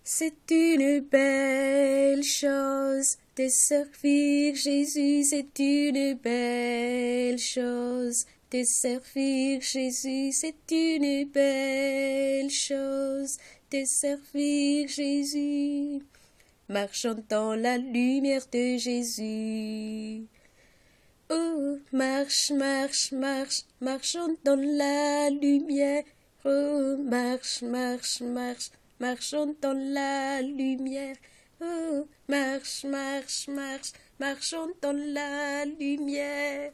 C'est une belle chose de servir Jésus, c'est une belle chose de servir Jésus, c'est une belle chose de servir Jésus. Marchons dans la lumière de Jésus. Oh, marche, marche, marche, marchons dans la lumière. Oh, marche, marche, marche, marchons dans la lumière. Oh, marche, marche, marche, marchons dans la lumière.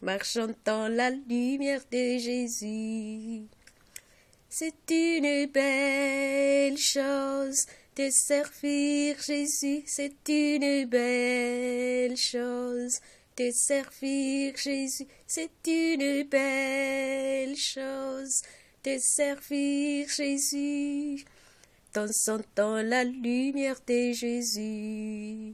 Marchons dans la lumière de Jésus. C'est une belle chose de servir Jésus, c'est une belle chose de servir Jésus, c'est une belle chose de servir Jésus. Dansons dans la lumière de Jésus.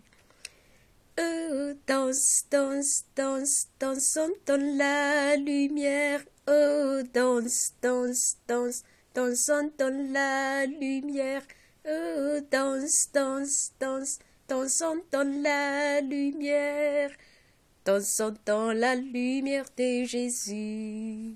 Oh, danse, danse, danse, dansons dans la lumière. Oh, danse, danse, danse, dansons dans la lumière. Oh, danse, danse, danse, dansons dans la lumière. Dansons dans la lumière de Jésus.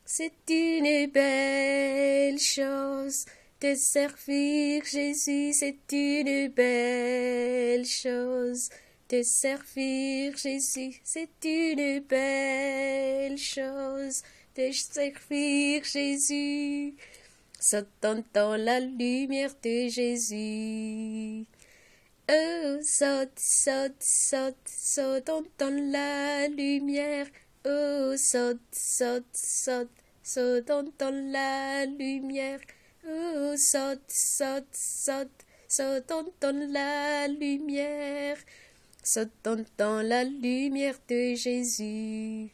C'est une belle chose de servir Jésus, c'est une belle chose de servir Jésus, c'est une belle chose de servir Jésus. Sautons dans la lumière de Jésus. Oh, saute, saute, saute, sautons dans la lumière. Oh, saute, saute, saute, sautons dans la lumière. Oh, saute, saute, saute, sautons dans la lumière. Sautons dans la lumière de Jésus.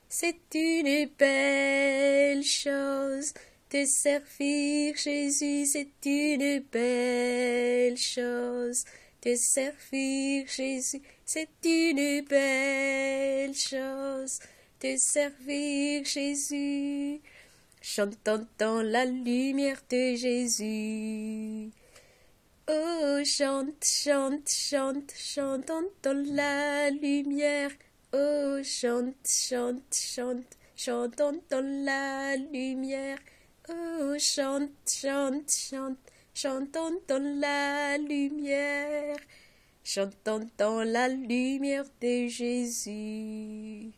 C'est une belle chose de servir Jésus, c'est une belle chose de servir Jésus, c'est une belle chose de servir Jésus. Chantons dans la lumière de Jésus. Oh, chante, chante, chante, chantons dans la lumière. Oh, chante, chante, chante, chantons dans la lumière. Oh, chante, chante, chante, chantons dans la lumière. Chantons dans la lumière de Jésus.